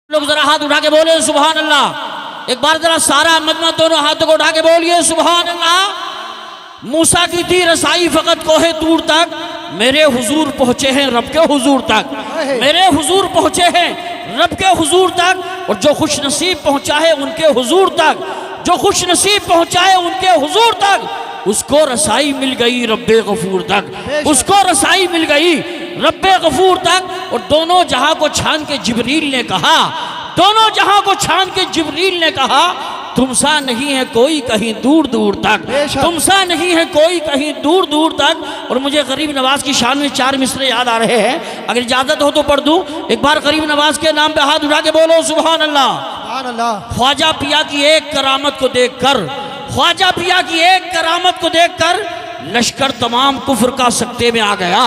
लोग जरा हाथ उठा के बोले सुभान अल्लाह। एक बार जरा सारा मजमा दोनों हाथों को उठा के बोलिए सुभान अल्लाह। मूसा की थी रसाई फकत कोहे तूर तक, मेरे हुजूर पहुंचे हैं रब के हुजूर तक। मेरे हुजूर पहुंचे हैं रब के हुजूर तक, और जो खुश नसीब पहुंचा है उनके हुजूर तक, जो खुश नसीब पहुंचा है उनके हुजूर तक, उसको रसाई मिल गई रब्बे गफूर तक, उसको रसाई मिल गई रब्बे गफूर तक। और दोनों जहां को छान के जिब्रील ने कहा, दोनों जहां को छान के जिब्रील ने कहा, तुमसा नहीं है कोई कहीं दूर दूर तक, तुमसा नहीं है कोई कहीं दूर दूर तक। और मुझे गरीब नवाज की शान में 4 मिसरे याद आ रहे हैं, अगर इजाजत हो तो पढ़ दूं। एक बार गरीब नवाज के नाम पे हाथ उठा के बोलो सुभान अल्लाह। ख्वाजा पिया की एक करामत को देखकर, ख्वाजा पिया की एक करामत को देखकर लश्कर तमाम कुफ्र का सकते में आ गया।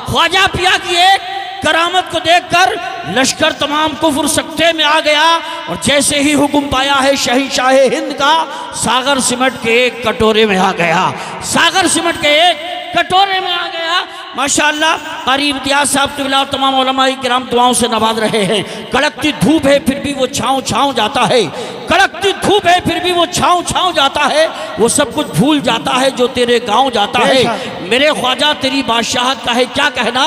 ख्वाजा पिया की एक करामत को देखकर लश्कर तमाम कुफ्र सकते में आ गया। और जैसे ही हुक्म पाया है शहंशाह हिंद का, सागर सिमट के एक कटोरे में आ गया, सागर सिमट के एक कटोरे में आ गया। माशाअल्लाह कारी इम्तियाज साहब क़िबला तमाम उलमाए किराम दुआओं से नवाज रहे हैं। कड़कती धूप है फिर भी वो छाँव छाँव जाता है, कड़कती धूप है फिर भी वो छाँव छाँव जाता है। वो सब कुछ भूल जाता है जो तेरे गांव जाता है। मेरे ख्वाजा तेरी बादशाहत का है क्या कहना,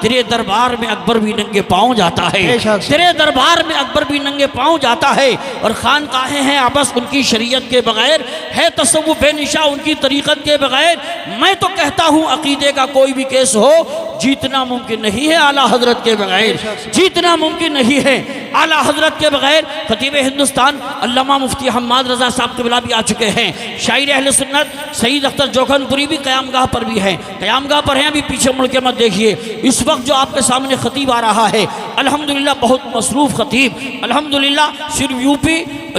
तेरे दरबार में अकबर भी नंगे पाँव जाता है, तेरे दरबार में अकबर भी नंगे पाँव जाता है। और खानकाहें हैं आपस उनकी शरीयत के बगैर, है तसव्वुफ बेनिशा उनकी तरीक़त के बगैर। मैं तो कहता हूँ अकीदे का कोई भी केस हो, जीतना मुमकिन नहीं है आला हजरत के बगैर, जीतना मुमकिन नहीं है आला हजरत के बगैर। खतीब हिंदुस्तान अल्लामा मुफ्ती हम्माद रजा साहब क़िबला भी आ चुके हैं। शायर अहले सुन्नत सईद अख्तर जोखनपुरी भी क़यामगाह पर भी है, क़यामगाह पर हैं, अभी पीछे मुड़ के मत देखिए। इस वक्त जो आपके सामने खतीब आ रहा है अल्हम्दुलिल्लाह बहुत मसरूफ़ खतीब, अल्हम्दुलिल्लाह सिर्फ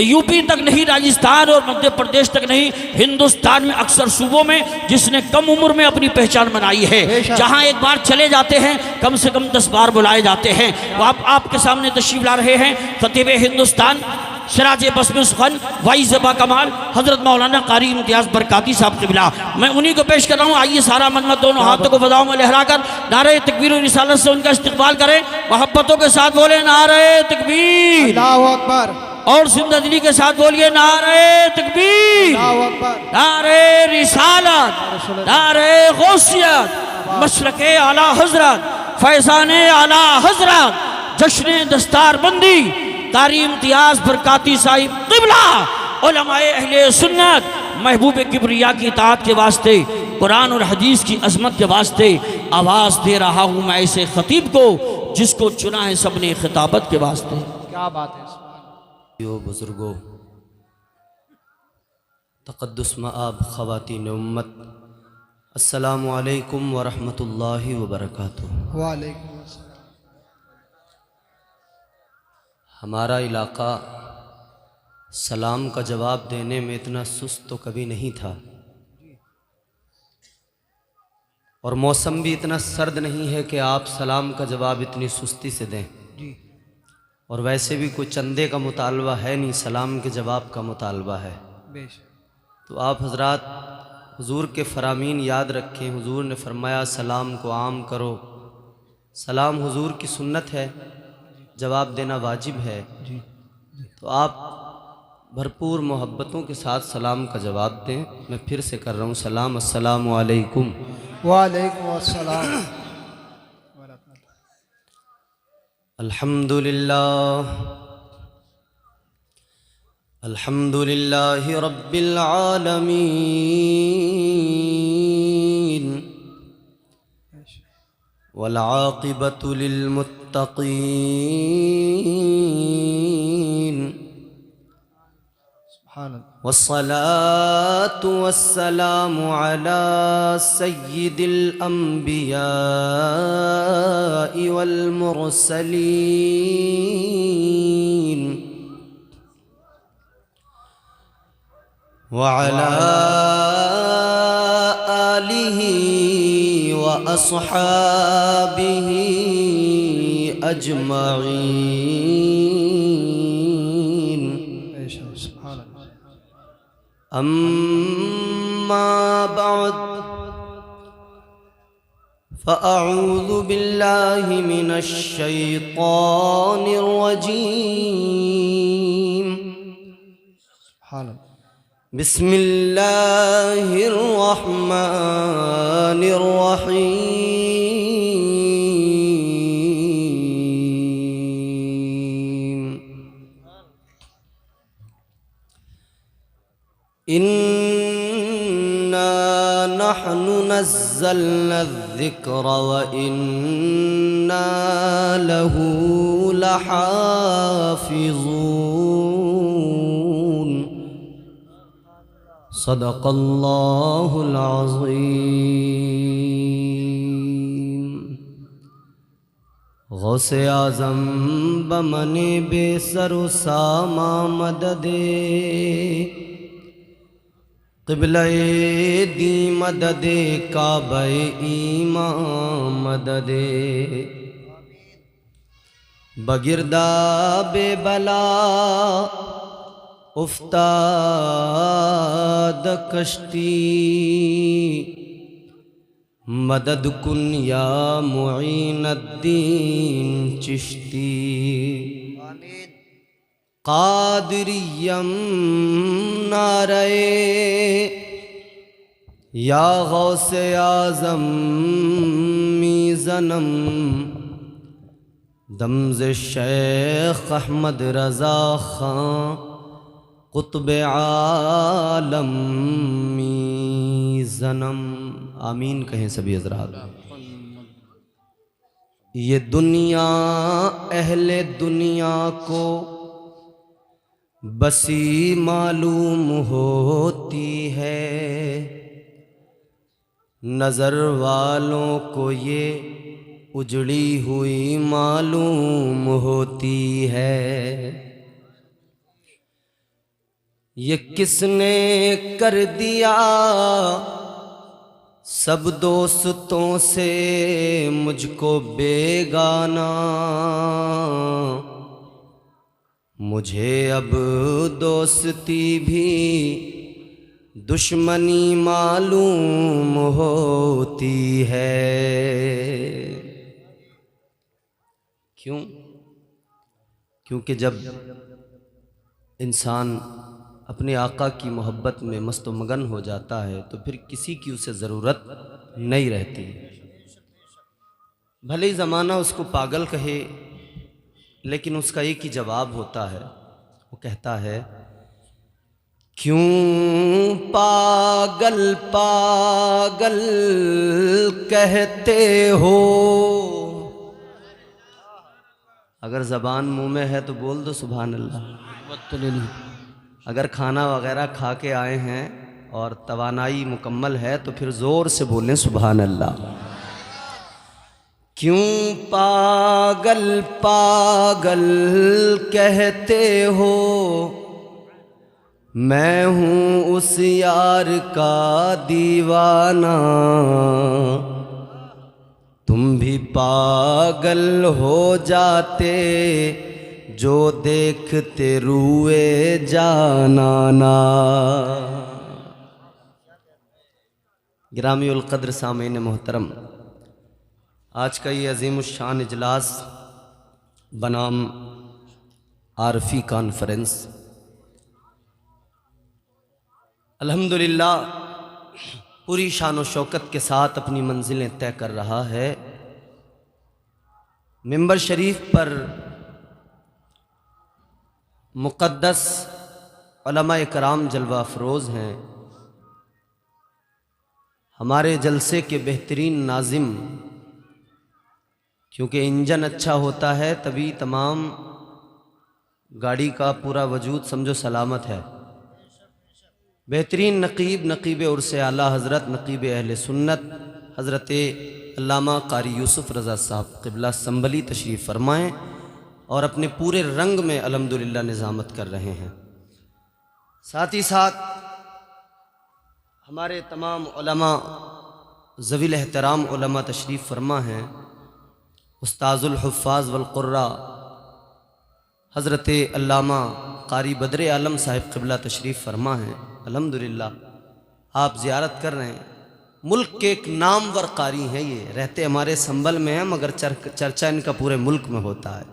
यूपी तक नहीं, राजस्थान और मध्य प्रदेश तक नहीं, हिंदुस्तान में अक्सर सूबों में जिसने कम उम्र में अपनी पहचान बनाई है। जहां एक बार चले जाते हैं कम से कम 10 बार बुलाए जाते हैं। वो आपके सामने तशरीफ ला रहे हैं खतीब हिंदुस्तान सिराज बस्म सुखन वाइज़ बा कमाल हजरत मौलाना कारी इम्तियाज बरकाती साहब क़िबला। मैं उन्हीं को पेश कर रहा हूँ। आइए सारा मजमा दोनों हाथों को फज़ाओं में लहराकर नारे तकबीर और रिसालत से उनका इस्तकबाल करें। मोहब्बतों के साथ बोले नारे तकबीर, अल्लाहु अकबर, और जिंदगी के साथ बोलिए नारे तकबीर, नारे रिसालत, नारे गौसियत, मशरक़े आला हजरत, फैज़ाने आला हजरत, जश्न दस्तारबंदी कारी इम्तियाज बरकाती साहिब क़िबला, उलमाए अहले सुन्नत, महबूब किबरिया की इताअत के वास्ते, कुरान और हदीस की अज़मत के वास्ते आवाज़ दे रहा हूँ मैं ऐसे खतीब को जिसको चुना है सबने खिताबत के वास्ते। क्या बात है। यो बुजुर्गो, तक़द्दुस मआब ख़वातीन उम्मत, अस्सलामु अलैकुम व रहमतुल्लाहि व बरकातुहू। वालेकुम अस्सलाम। हमारा इलाक़ा सलाम का जवाब देने में इतना सुस्त तो कभी नहीं था, और मौसम भी इतना सर्द नहीं है कि आप सलाम का जवाब इतनी सुस्ती से दें। और वैसे भी कोई चंदे का मुतालबा है नहीं, सलाम के जवाब का मुतालबा है। तो आप हजरात हुजूर के फरामीन याद रखें। हुजूर ने फरमाया सलाम को आम करो। सलाम हुजूर की सुन्नत है, जवाब देना वाजिब है। तो आप भरपूर मोहब्बतों के साथ सलाम का जवाब दें। मैं फिर से कर रहा हूँ सलाम, अस्सलामु अलैकुम। वालेकुम अस्सलाम। अल्हम्दुलिल्लाह, अल्हम्दुलिल्लाहि रब्बिल आलमीन, वल आक़िबतु लिल मुत्तक़ीन, वस्सलातु वस्सलामु अला सय्यिदिल अंबियाइ वल मुरसलीन, व अला आलिहि व अस्हाबिहि अजमईन। अम्मा बाद फ़अऊज़ु बिल्लाहि मिनश्शैतानिर्रजीम। हाल बिस्मिल्लाहिर्रहमानिर्रहीम। इन्ना नहनु नज़्ज़लना ज़िक्र व इन्ना लहू लहाफ़िज़ून। सदक़ल्लाहुल अज़ीम। गौसे आज़म बमने बेसरो सामा मददे, क़िबले दी मददे काबे ईमान मददे। बगिरदा बेबला उफ्ताद कश्ती, मदद कुन या मुईनुद्दीन चिश्ती। कादिरियम नारे या गौसे आज़म मीज़नम, दमज़े शेख अहमद रज़ा खां कुतुब आलम मीज़नम। आमीन कहें सभी हज़रात। ये दुनिया अहले दुनिया को बसी मालूम होती है, नज़र वालों को ये उजड़ी हुई मालूम होती है। ये किसने कर दिया सब दोस्तों से मुझको बेगाना, मुझे अब दोस्ती भी दुश्मनी मालूम होती है। क्यों? क्योंकि जब इंसान अपने आका की मोहब्बत में मस्त मगन हो जाता है तो फिर किसी की उसे ज़रूरत नहीं रहती। भले ही ज़माना उसको पागल कहे, लेकिन उसका एक ही जवाब होता है, वो कहता है क्यों पागल पागल कहते हो। अगर ज़बान मुंह में है तो बोल दो सुभान अल्लाह। अगर खाना वगैरह खा के आए हैं और तवानाई मुकम्मल है तो फिर ज़ोर से बोलें सुभान अल्लाह। क्यों पागल पागल कहते हो, मैं हूँ उस यार का दीवाना, तुम भी पागल हो जाते जो देखते रुए जाना। गिरामी-उल क़द्र सामीन मोहतरम, आज का ये अज़ीमुश्शान इजलास बनाम आरफी कॉन्फ्रेंस अल्हम्दुलिल्लाह पूरी शान व शौकत के साथ अपनी मंजिलें तय कर रहा है। मिंबर शरीफ पर मुक़द्दस उलमा-ए कराम जलवा अफरोज़ हैं। हमारे जलसे के बेहतरीन नाज़िम, क्योंकि इंजन अच्छा होता है तभी तमाम गाड़ी का पूरा वजूद समझो सलामत है। बेहतरीन नकीब नकीब उर्स आला हज़रत नकीब अहले सुन्नत हज़रत अल्लामा कारी यूसुफ़ रज़ा साहब क़िबला संभली तशरीफ़ फरमाएँ और अपने पूरे रंग में अल्हम्दुलिल्लाह निज़ामत कर रहे हैं। साथ ही साथ हमारे तमाम उलमा ज़वील एहतराम उलमा तशरीफ़ फरमा हैं। उस्ताज़ुल हुफ़्फ़ाज़ वल क़ुर्रा हज़रत अल्लामा कारी बद्र आलम साहिब क़िबला तशरीफ़ फरमा हैं। अल्हम्दुलिल्लाह आप ज़ियारत कर रहे हैं, मुल्क के एक नामवर कारी हैं, ये रहते हमारे संभल में हैं मगर चर्चा इनका पूरे मुल्क में होता है।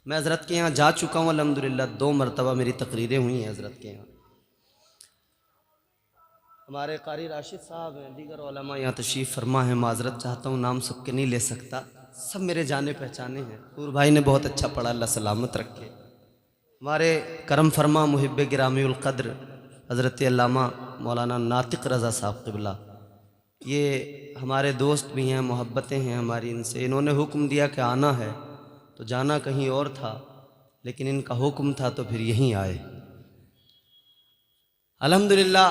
मैं हज़रत के यहाँ जा चुका हूँ अल्हम्दुलिल्लाह, 2 मरतबा मेरी तकरीरें हुई हैं हज़रत के यहाँ। हमारे कारी राशिद साहब हैं, दीगर उलमा यहाँ तशरीफ़ फरमा है। माजरत चाहता हूँ, नाम सबके नहीं ले सकता, सब मेरे जाने पहचाने हैं। नूर भाई ने बहुत अच्छा पढ़ा, अल्लाह सलामत रखे। हमारे करम फरमा मुहिब गिरामीउल क़द्र हज़रत अल्लामा मौलाना नातिक रज़ा साहब क़िबला, ये हमारे दोस्त भी हैं, मोहब्बतें हैं हमारी इनसे। इन्होंने हुक्म दिया कि आना है, तो जाना कहीं और था, लेकिन इनका हुक्म था तो फिर यहीं आए। अल्हम्दुलिल्लाह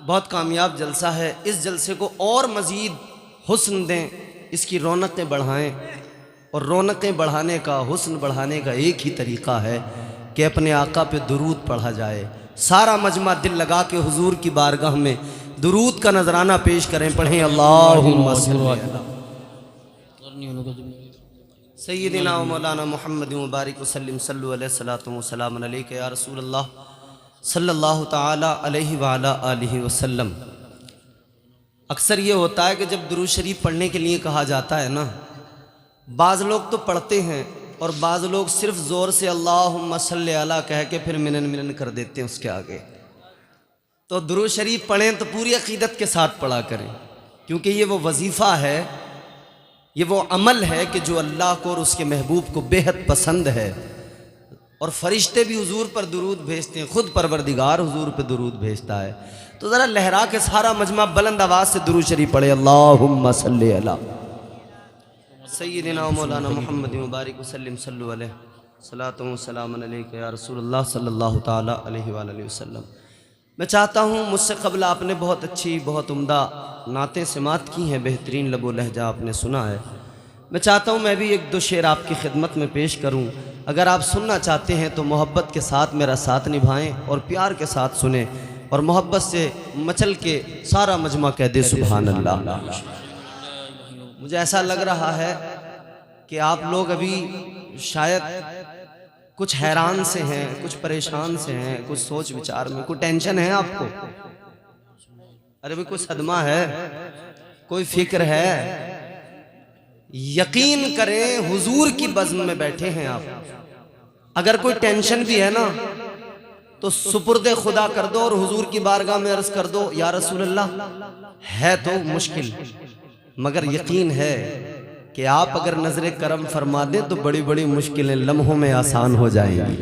बहुत कामयाब जलसा है। इस जलसे को और मज़ीद हुस्न दें, इसकी रौनकें बढ़ाएं, और रौनकें बढ़ाने का, हुस्न बढ़ाने का एक ही तरीक़ा है कि अपने आका पे दुरूद पढ़ा जाए। सारा मजमा दिल लगा के हुजूर की बारगाह में दुरूद का नजराना पेश करें, पढ़ें अल्लाहुम्मा सल्ली अला सय्यिदिना व मौलाना मुहम्मद मुबारक वसल्लम सल्लु अलैहि सलातु व सलाम अलैका या रसूल अल्लाह सल्लल्लाहु तआला अलैहि व अला आलिहि वसल्लम। अक्सर ये होता है कि जब दुरूद शरीफ पढ़ने के लिए कहा जाता है ना, बाज़ लोग तो पढ़ते हैं और बाज़ लोग सिर्फ ज़ोर से अल्लाहुम्मा सल्ली अला कह के फिर मिनन मिनन कर देते हैं उसके आगे। तो दुरूद शरीफ पढ़ें तो पूरी अक़ीदत के साथ पढ़ा करें, क्योंकि ये वो वजीफ़ा है, ये वो अमल है कि जो अल्लाह को और उसके महबूब को बेहद पसंद है। और फरिश्ते भी हुजूर पर दुरूद भेजते हैं, खुद परवरदिगार हुजूर पर दुरूद भेजता है। तो ज़रा लहरा के सारा मजमा बुलंद आवाज़ से दुरूद शरीफ पढ़े, अल्लाहुम्मा सल्ली अला सय्यिदिना मौलाना मुहम्मद मुबारक वसल्लम सल्लु अलैहि सलातु व सलाम अलैका या रसूलल्लाह सल्लल्लाहु तआला अलैहि व आलिहि वसल्लम। मैं चाहता हूँ, मुझसे कबल आपने बहुत अच्छी, बहुत उम्दा नातें समात की हैं, बेहतरीन लबो लहजा आपने सुना है। मैं चाहता हूँ मैं भी 1-2 शेर आपकी खिदमत में पेश करूँ। अगर आप सुनना चाहते हैं तो मोहब्बत के साथ मेरा साथ निभाएं और प्यार के साथ सुने, और मोहब्बत से मचल के सारा मजमा कह दे सुभान अल्लाह। मुझे ऐसा लग रहा है कि आप लोग अभी शायद कुछ हैरान से हैं, कुछ परेशान से हैं, कुछ सोच विचार में, कुछ टेंशन है आपको। अरे भाई कोई सदमा है, कोई फिक्र है, यकीन करें हुजूर की बज़्म में बैठे हैं आप। अगर कोई टेंशन भी है ना तो सुपुर्दे खुदा कर दो और हुजूर की बारगाह में अर्ज कर दो, या रसूल अल्लाह है तो मुश्किल, मगर यकीन है कि आप अगर नजर करम फरमा दें तो बड़ी बड़ी मुश्किलें लम्हों में आसान हो जाएंगी।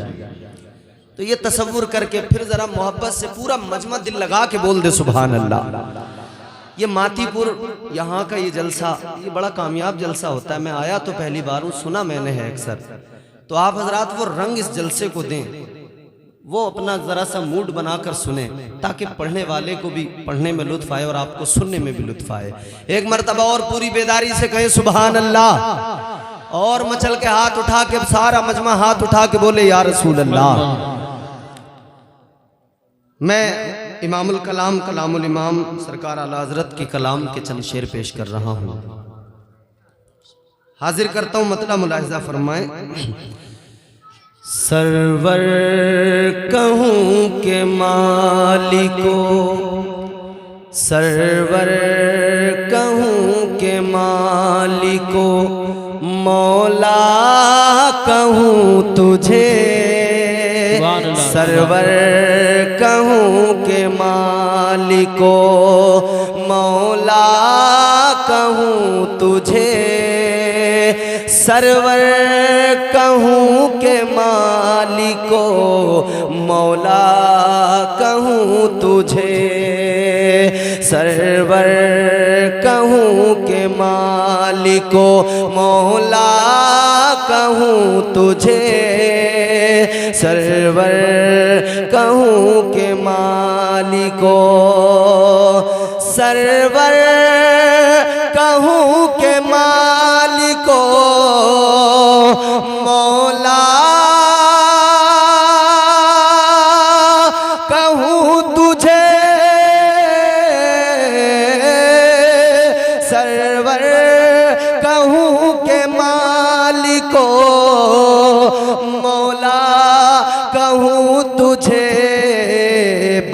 तो ये तसव्वुर करके फिर जरा मोहब्बत से पूरा मजमा दिल लगा के बोल दे सुभान अल्लाह। ये मातीपुर यहाँ का ये जलसा, ये बड़ा कामयाब जलसा होता है। मैं आया तो पहली बार हूँ, सुना मैंने है अक्सर। तो आप हजरात वो रंग इस जलसे को दें, वो अपना ज़रा सा मूड बनाकर सुने, ताकि पढ़ने वाले को भी पढ़ने में लुत्फ़ आए और आपको सुनने में भी लुत्फ़ आए। एक मरतबा और पूरी बेदारी से कहे सुभान अल्लाह, और मचल के हाथ उठा के सारा मजमा हाथ उठा के बोले या रसूल अल्लाह। मैं इमामुल कलाम कलामुल इमाम सरकार आला हज़रत के कलाम के चंद शेर पेश कर रहा हूँ, हाजिर करता हूँ, मतलब मुलाहिज़ा फरमाएं। सरवर कहूँ के मालिको, सरवर कहूँ के मालिको, मौला कहूँ तुझे, सरवर कहूँ के मालिको, मौला कहूँ तुझे, सरवर कहूँ के मालिको, मौला कहूँ तुझे, सरवर कहूँ के मालिको, मौला कहूँ तुझे, सरवर कहूँ के मालिको, सरवर कहूँ के मालिको, मौला कहूँ तुझे, सरवर कहूँ के मालिको, मौला कहूँ तुझे,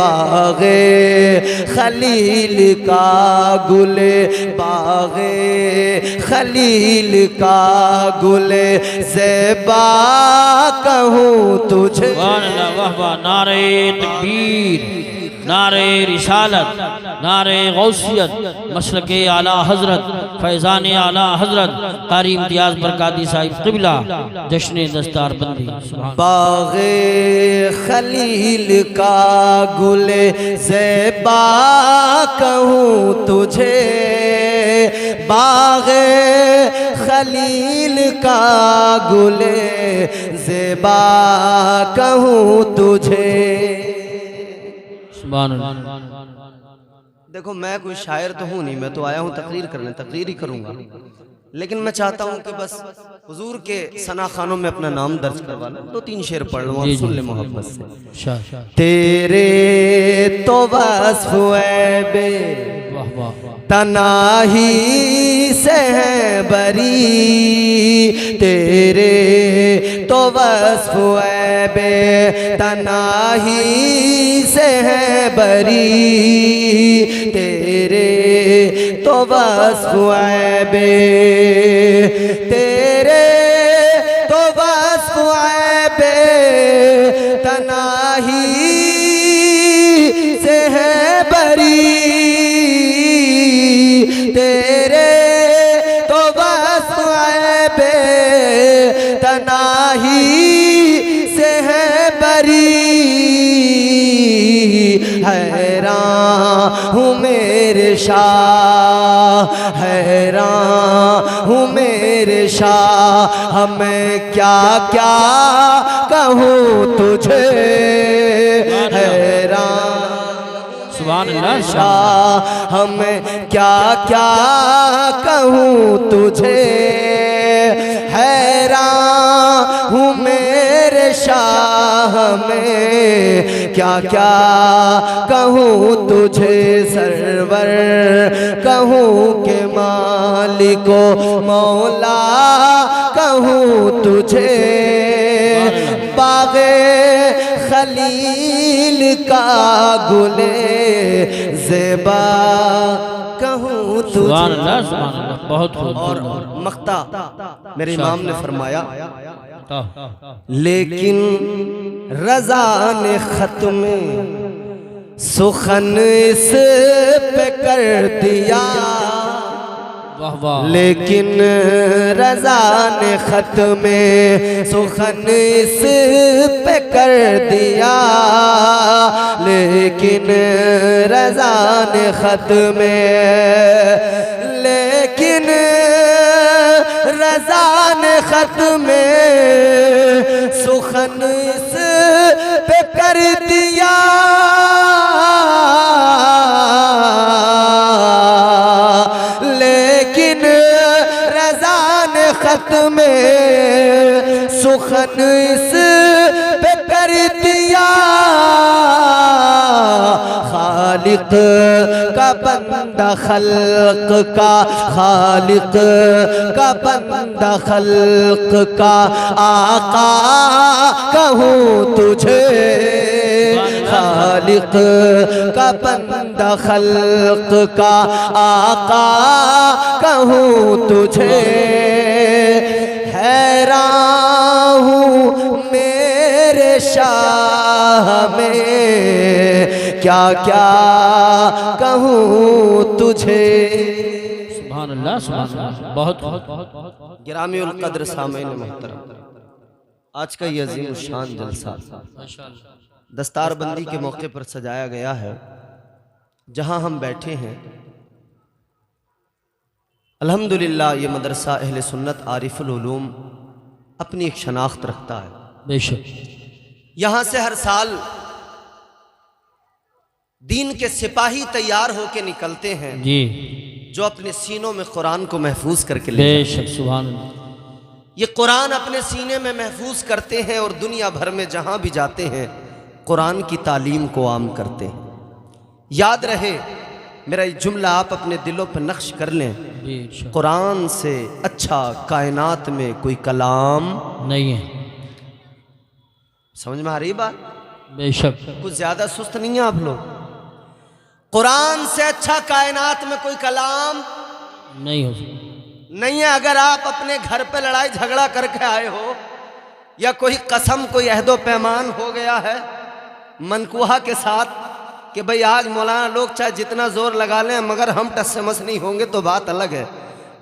बागे खलील का गुले बागे खलील का गुले ज़ेबा कहूँ तुझे। सुभान अल्लाह, वाह वाह, नारे तकबीर, नारे रिसालत, नारे गौसियत, मसलके आला हजरत, फैज़ान आला हजरत कारी इम्तियाज़ बरकाती साहिब क़िबला, जश्न दस्तार बंदी। बागे खलील का गुले ज़ेबा कहूँ तुझे, बागे खलील का गुले ज़ेबा कहूँ तुझे। देखो मैं कोई शायर तो हूँ नहीं, मैं तो आया हूँ तकरीर करने, तकरीर ही करूँगा, लेकिन मैं चाहता हूँ कि बस हुजूर के सना खानों में अपना नाम दर्ज करवा लूँ, 2-3 शेर पढ़ लूँ और सुन ले मोहब्बत से। तेरे तो वस्फ़ ऐबे तनाही से है बरी, तेरे तो वस्फ़ ऐबे तनाही से है बरी, तेरे तो वस्फ़ ऐबे, तेरे तो वस्फ़ ऐबे तनाही से है बरी, तेरे तो वस्फ़ ऐबे तनाही से है बरी। हैरान हूँ मेरे शाह, हैरान हूँ मेरे शाह, हमें क्या क्या कहूँ तुझे। हैरान सुभान अल्लाह, शाह हमें क्या क्या कहूँ तुझे, हैरान हूँ मेरे शाह में क्या क्या कहूँ तुझे। सरवर कहूँ के मालिको मौला कहूँ तुझे, बागे खलील का गुले ज़ेबा कहूँ तुझे। सुभान अल्लाह, सुभान अल्लाह, बहुत खूब। और मख्ता मेरे इमाम ने फरमाया, लेकिन रज़ा ने ख़त्म सुखन इस पे कर दिया, वाह वाह, लेकिन रज़ा ने ख़त्म सुखन इस पे कर दिया, लेकिन रज़ा ने ख़त्म, लेकिन रज़ा ने ख़त्म सुखन इस पे कर दिया, लेकिन रज़ा ने ख़त्म सुखन इस पे कर दिया। खालिक का बंदा खल्क का, खालिक का बंदा खल्क का आका कहूँ तुझे, खालिक का बंदा खल्क का आका कहूँ तुझे। हैरान हूँ मेरे शाह में क्या क्या कहूँ तुझे। सुभान अल्लाह, सुभान अल्लाह, बहुत। गिरामीउल कद्र सामीन मोहतरम, आज का ये अजीम शान जलसा दस्तारबंदी के मौके पर सजाया गया है। जहां हम बैठे हैं अल्हम्दुलिल्लाह ये मदरसा अहले सुन्नत आरिफुल उलूम अपनी एक शनाख्त रखता है। बेशक यहाँ से हर साल दीन के सिपाही तैयार होके निकलते हैं जी, जो अपने सीनों में कुरान को महफूज करके ले बेशक, सुभान अल्लाह। ये कुरान अपने सीने में महफूज करते हैं और दुनिया भर में जहाँ भी जाते हैं कुरान की तालीम को आम करते हैं। याद रहे मेरा ये जुमला आप अपने दिलों पर नक्श कर लें, बेशक कुरान से अच्छा कायनात में कोई कलाम नहीं है। समझ में आ रही बात? बेशक कुछ ज्यादा सुस्त नहीं है आप लोग? कुरान से अच्छा कायनात में कोई कलाम नहीं हो सकता। नहीं है। अगर आप अपने घर पे लड़ाई झगड़ा करके आए हो या कोई कसम कोई अहदो पैमान हो गया है मनकुहा के साथ कि भाई आज मौलाना लोग चाहे जितना जोर लगा लें मगर हम टस से मस नहीं होंगे, तो बात अलग है।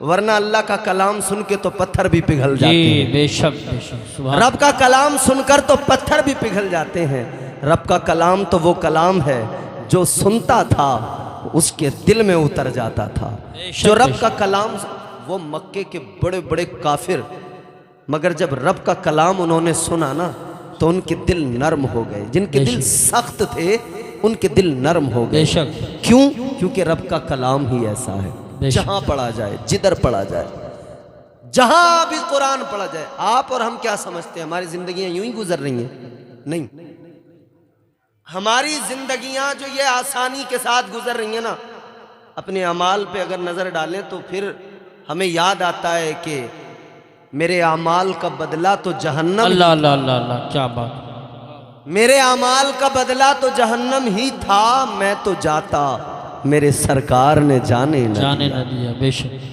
वरना अल्लाह का कलाम सुन के तो पत्थर भी पिघल जाते जी हैं। बेशक बेशक सुभान। रब का कलाम सुनकर तो पत्थर भी पिघल जाते हैं। रब का कलाम तो वो कलाम है जो सुनता था उसके दिल में उतर जाता था। जो रब का कलाम, वो मक्के के बड़े बड़े काफिर, मगर जब रब का कलाम उन्होंने सुना ना तो उनके दिल नर्म हो गए। जिनके दिल सख्त थे उनके दिल नर्म हो गए। बेशक। क्यों? क्योंकि रब का कलाम ही ऐसा है, जहां पढ़ा जाए, जिधर पढ़ा जाए, जहां भी कुरान पढ़ा जाए। आप और हम क्या समझते हैं हमारी जिंदगियां यूं ही गुजर रही हैं? नहीं, हमारी जिंदगियां जो ये आसानी के साथ गुजर रही हैं ना, अपने अमाल पे अगर नजर डालें तो फिर हमें याद आता है कि मेरे अमाल का बदला तो जहन्नम। अल्लाह अल्लाह अल्लाह अल्लाह, क्या बात। मेरे अमाल का बदला तो जहन्नम ही था, मैं तो जाता मेरे सरकार ने जाने न दिया। बेशक।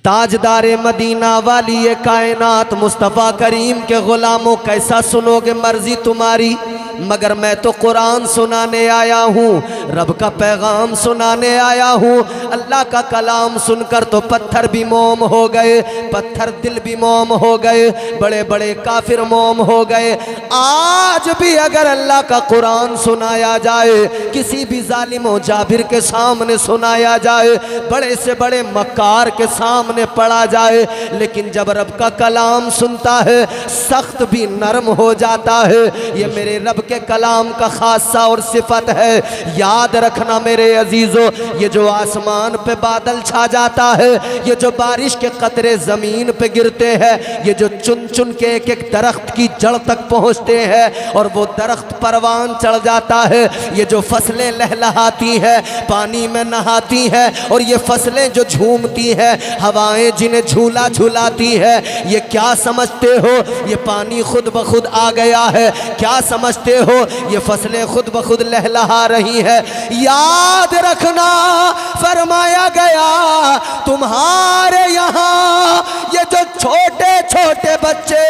ताजदारे मदीना वाली ये कायनात मुस्तफ़ा करीम के गुलामों, कैसा सुनोगे मर्जी तुम्हारी, मगर मैं तो कुरान सुनाने आया हूँ, रब का पैगाम सुनाने आया हूँ। अल्लाह का कलाम सुनकर तो पत्थर भी मोम हो गए, पत्थर दिल भी मोम हो गए, बड़े बड़े काफिर मोम हो गए। आज भी अगर अल्लाह का कुरान सुनाया जाए, किसी भी जालिम व जाबिर के सामने सुनाया जाए, बड़े से बड़े मक्कार के सामने पढ़ा जाए, लेकिन जब रब का कलाम सुनता है सख्त भी नरम हो जाता है। ये मेरे रब के कलाम का खासा और सिफत है। याद रखना मेरे अजीजों, ये जो आसमान पे बादल छा जाता है, ये जो बारिश के कतरे जमीन पे गिरते हैं, ये जो चुन चुन के एक एक दरख्त की जड़ तक पहुंचते हैं और वो दरख्त परवान चढ़ जाता है, ये जो फसलें लहलहाती है, पानी में नहाती है, और ये फसलें जो झूमती है, हवाएं जिन्हें झूला झूलाती है, ये क्या समझते हो ये पानी खुद ब खुद आ गया है? क्या समझते हो ये फसलें खुद ब खुद लहलहा रही है? याद रखना, फरमाया गया तुम्हारे यहाँ ये जो छोटे छोटे बच्चे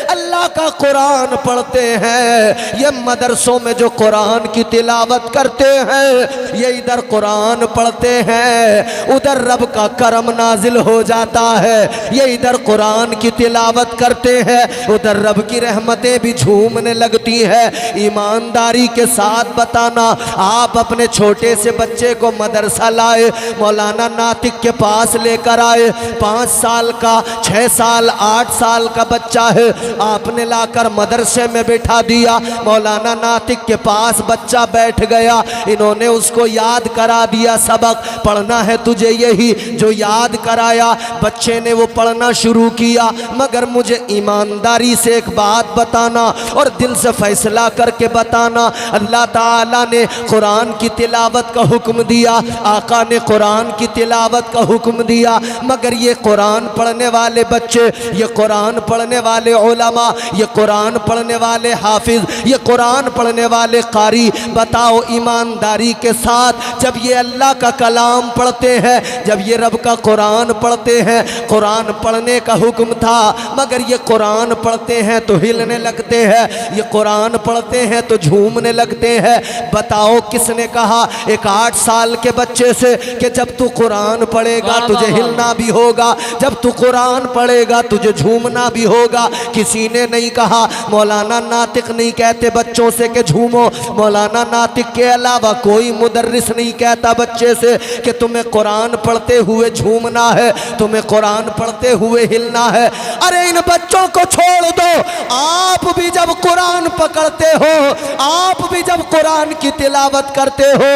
अल्लाह का कुरान पढ़ते हैं, ये मदरसों में जो कुरान की तिलावत करते हैं, ये इधर कुरान पढ़ते हैं, उधर रब का करम नाजिल हो जाता है। ये इधर कुरान की तिलावत करते हैं, उधर रब की रहमतें भी झूमने लगती है। ईमानदारी के साथ बताना, आप अपने छोटे से बच्चे को मदरसा लाए, मौलाना नातिक के पास लेकर आए, 5 साल का, 6 साल, 8 साल का बच्चा है, आपने लाकर मदरसे में बिठा दिया, मौलाना नातिक के पास बच्चा बैठ गया, इन्होंने उसको याद करा दिया, सबक पढ़ना है तुझे, यही जो याद कराया, बच्चे ने वो पढ़ना शुरू किया। मगर मुझे ईमानदारी से एक बात बताना और दिल से फैसला करके बताना, अल्लाह ताला ने कुरान की तिलावत का हुक्म दिया, आका ने कुरान की तिलावत का हुक्म दिया, मगर ये कुरान पढ़ने वाले बच्चे, ये कुरान पढ़ने वाले उलमा, ये कुरान पढ़ने वाले हाफिज, ये कुरान पढ़ने वाले कारी, बताओ ईमानदारी के साथ, जब ये अल्लाह का कलाम पढ़ते हैं, जब ये रब का कुरान पढ़ते हैं, कुरान पढ़ने का हुक्म था, मगर ये कुरान पढ़ते हैं तो हिलने लगते हैं, ये कुरान पढ़ते हैं तो झूमने लगते हैं। बताओ किसने कहा एक 8 साल के बच्चे से कि जब तू कुरान पढ़ेगा तुझे हिलना भी होगा, जब तू कुरान पढ़ेगा तुझे झूमना भी होगा? किसी ने नहीं कहा। मौलाना नातिक नहीं कहते बच्चों से कि झूमो, मौलाना नातिक के अलावा कोई मुदर्रिस नहीं कहता बच्चे से कि तुम्हें कुरान पढ़ते हुए झूमना है, तुम्हें कुरान पढ़ते हुए हिलना है। अरे इन बच्चों को छोड़ दो, आप भी जब कुरान पकड़ते हो, आप भी जब कुरान की तिलावत करते हो,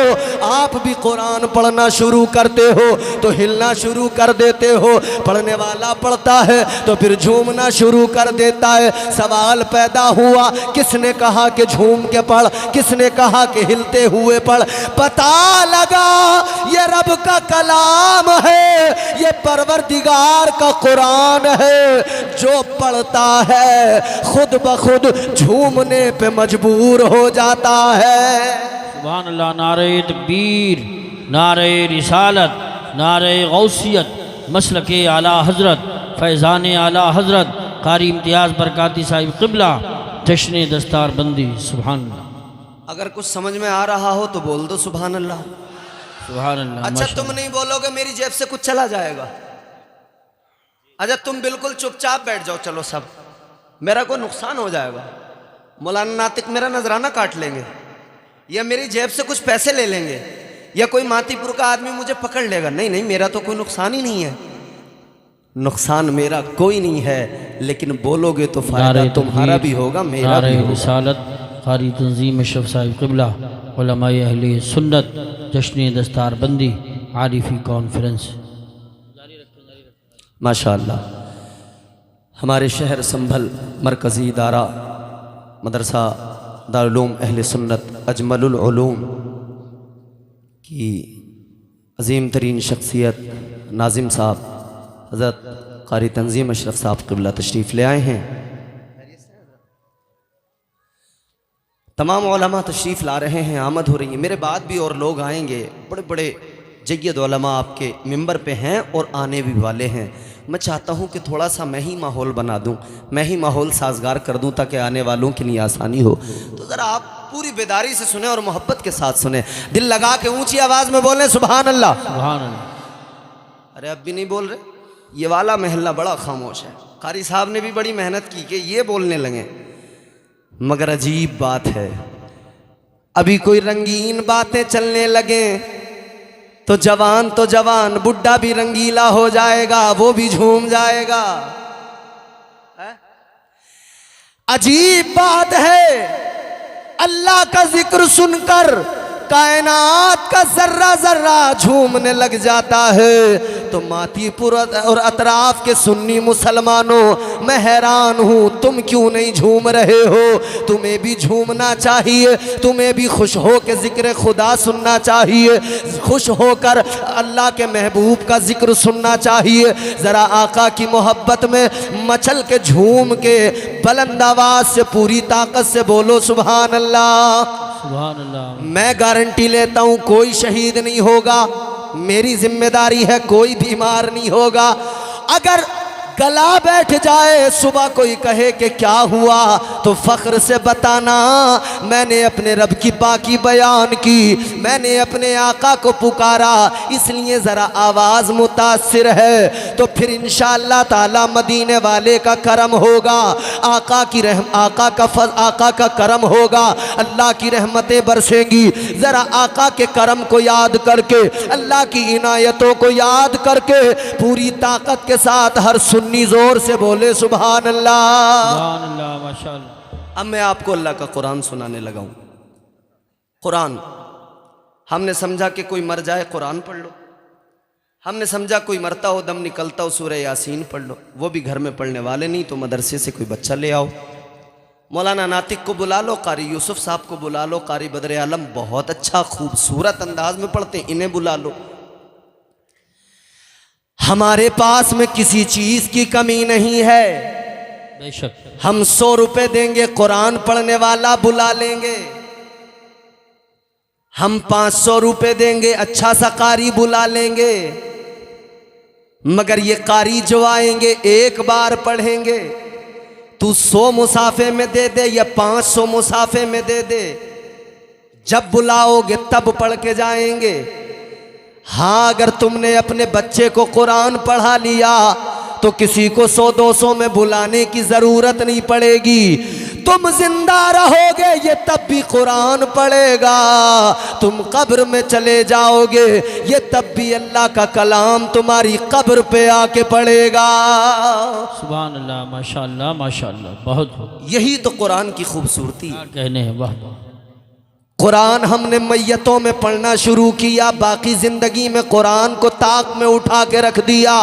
आप भी कुरान पढ़ना शुरू कर करते हो तो हिलना शुरू कर देते हो, पढ़ने वाला पढ़ता है तो फिर झूमना शुरू कर देता है। सवाल पैदा हुआ, किसने कहा कि झूम के पढ़, किसने कहा कि हिलते हुए पढ़? पता लगा ये रब का कलाम है, ये परवरदिगार का कुरान है। जो पढ़ता है खुद ब खुद झूमने पे मजबूर हो जाता है। सुभान अल्लाह। नारे तकबीर, नारे रिसालत, नारे गौसियत, मसलके आला हजरत, फैज़ान आला हजरत कारी इम्तियाज़ बरकाती साहिब क़िबला, जश्न दस्तार बंदी। सुभान अल्लाह। अगर कुछ समझ में आ रहा हो तो बोल दो सुभान अल्लाह। सुभान अल्लाह। अच्छा तुम नहीं बोलोगे मेरी जेब से कुछ चला जाएगा? अच्छा तुम बिल्कुल चुपचाप बैठ जाओ, चलो सब, मेरा कोई नुकसान हो जाएगा, मौलाना नातिक मेरा नजराना काट लेंगे, या मेरी जेब से कुछ पैसे ले लेंगे, या कोई मातीपुर का आदमी मुझे पकड़ लेगा। नहीं नहीं, मेरा तो कोई नुकसान ही नहीं है, नुकसान मेरा कोई नहीं है, लेकिन बोलोगे तो फायदा तुम्हारा भी होगा, मेरा भी होगा। रिसालत कारी तंजीम अशरफ साहिब क़िबला, उलमाए अहले सुन्नत, जश्न दस्तार बंदी, आरिफी कॉन्फ्रेंस। माशाअल्लाह। हमारे शहर संभल मरकज़ी दारा मदरसा दारुल अहले सुन्नत अजमलुल उलूम की अजीम तरीन शख्सियत नाजिम साहब हज़रत कारी तंजीम अशरफ साहब क़िबला तशरीफ़ ले आए हैं। तमाम उलमा तशरीफ़ ला रहे हैं, आमद हो रही है। मेरे बाद भी और लोग आएंगे, बड़े बड़े जय्यद उलमा आपके मिंबर पे हैं और आने भी वाले हैं। मैं चाहता हूं कि थोड़ा सा मैं ही माहौल बना दूं, मैं ही माहौल साजगार कर दूं ताकि आने वालों के लिए आसानी हो। तो ज़रा आप पूरी बेदारी से सुने और मोहब्बत के साथ सुने, दिल लगा के ऊंची आवाज़ में बोलें सुभान अल्लाह। सुभान अल्लाह। अरे अब भी नहीं बोल रहे, ये वाला महल्ला बड़ा खामोश है। कारी साहब ने भी बड़ी मेहनत की कि ये बोलने लगे, मगर अजीब बात है, अभी कोई रंगीन बातें चलने लगे तो जवान बुढ़ा भी रंगीला हो जाएगा, वो भी झूम जाएगा। अजीब बात है, अल्लाह का जिक्र सुनकर कायनात का जर्रा जर्रा झूमने लग जाता है। तो मातीपुर और अतराफ के सुन्नी मुसलमानों, मैं हैरान हूँ, तुम क्यों नहीं झूम रहे हो? तुम्हें भी झूमना चाहिए, तुम्हें भी खुश हो के जिक्र खुदा सुनना चाहिए, खुश होकर अल्लाह के महबूब का जिक्र सुनना चाहिए। ज़रा आका की मोहब्बत में मचल के झूम के बुलंद आवाज़ से पूरी ताकत से बोलो सुभान अल्लाह। सुभान अल्लाह। मैं गारंटी लेता हूं कोई शहीद नहीं होगा, मेरी जिम्मेदारी है कोई बीमार नहीं होगा। अगर गला बैठ जाए, सुबह कोई कहे कि क्या हुआ, तो फ़ख्र से बताना मैंने अपने रब की पाकी बयान की, मैंने अपने आका को पुकारा, इसलिए ज़रा आवाज़ मुतासिर है। तो फिर इंशाअल्लाह ताला मदीने वाले का करम होगा, आका का करम होगा, अल्लाह की रहमतें बरसेंगी। ज़रा आका के करम को याद करके, अल्लाह की इनायतों को याद करके पूरी ताकत के साथ हर सुन्नी जोर से बोले सुभान अल्लाह। सुभान अल्लाह। माशाअल्लाह। अब मैं आपको अल्लाह का कुरान सुनाने लगा हूं। कुरान हमने समझा कि कोई मर जाए कुरान पढ़ लो, हमने समझा कोई मरता हो दम निकलता हो सूरह यासीन पढ़ लो, वो भी घर में पढ़ने वाले नहीं तो मदरसे से कोई बच्चा ले आओ, मौलाना नातिक को बुला लो, कारी यूसुफ साहब को बुला लो, कारी बदर आलम बहुत अच्छा खूबसूरत अंदाज में पढ़ते, इन्हें बुला लो। हमारे पास में किसी चीज की कमी नहीं है, बेशक। हम 100 रुपए देंगे कुरान पढ़ने वाला बुला लेंगे, हम 500 रुपए देंगे अच्छा सा कारी बुला लेंगे, मगर ये कारी जो आएंगे एक बार पढ़ेंगे। तू 100 मुसाफे में दे दे या 500 मुसाफे में दे दे, जब बुलाओगे तब पढ़ के जाएंगे। हाँ, अगर तुमने अपने बच्चे को कुरान पढ़ा लिया तो किसी को 100-200 में बुलाने की ज़रूरत नहीं पड़ेगी। तुम जिंदा रहोगे ये तब भी कुरान पढ़ेगा, तुम कब्र में चले जाओगे ये तब भी अल्लाह का कलाम तुम्हारी कब्र पे आके पढ़ेगा। सुभान अल्लाह। माशाअल्लाह माशाअल्लाह। बहुत यही तो कुरान की खूबसूरती। क्या कहने हैं, वाह वाह। कुरान हमने मैयतों में पढ़ना शुरू किया, बाकी ज़िंदगी में कुरान को ताक में उठा के रख दिया।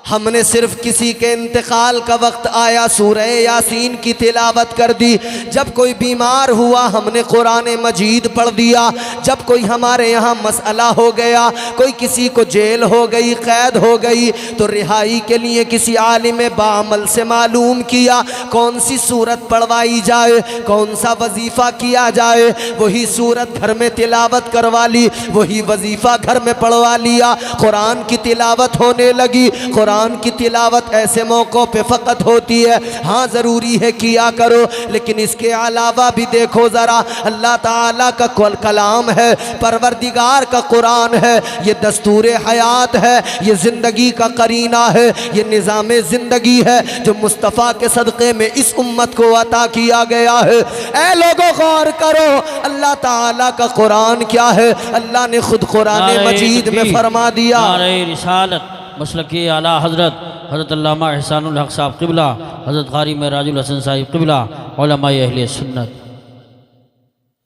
हमने सिर्फ किसी के इंतकाल का वक्त आया सूरह यासीन की तिलावत कर दी। जब कोई बीमार हुआ हमने कुरान मजीद पढ़ दिया। जब कोई हमारे यहाँ मसला हो गया, कोई किसी को जेल हो गई, कैद हो गई, तो रिहाई के लिए किसी आलिम बाअमल से मालूम किया कौन सी सूरत पढ़वाई जाए, कौन सा वजीफ़ा किया जाए। वही सूरत घर में तिलावत करवा ली, वही वजीफ़ा घर में पढ़वा लिया। कुरान की तिलावत होने लगी। कुरान की तिलावत ऐसे मौक़ों पे फ़कत होती है, हाँ ज़रूरी है किया करो, लेकिन इसके अलावा भी देखो ज़रा, अल्लाह ताला का कलाम है, परवरदिगार का कुरान है, ये दस्तूर हयात है, ये ज़िंदगी का करीना है, ये निज़ाम ज़िंदगी है जो मुस्तफ़ा के सदक़े में इस उम्मत को अता किया गया है। ऐ लोगों गौर करो, अल्लाह ताला का कुरान क्या है। अल्लाह ने खुद कुरान मजीद में फरमा दिया, रिसालत मसलकी आला हज़रत हज़रत अल्लामा एहसानुल हक़ साहब क़िबला, हज़रत क़ारी मेराजुल हसन साहिब क़िबला, उलमाए अहले सुन्नत।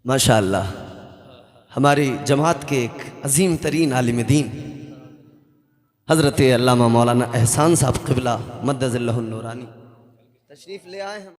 माशाअल्लाह, हमारी जमात के एक अजीम तरीन आलिम दीन हज़रत अल्लामा मौलाना एहसान साहब क़िबला मद्दज़ल्लहुन नूरानी तशरीफ़ ले आए हैं।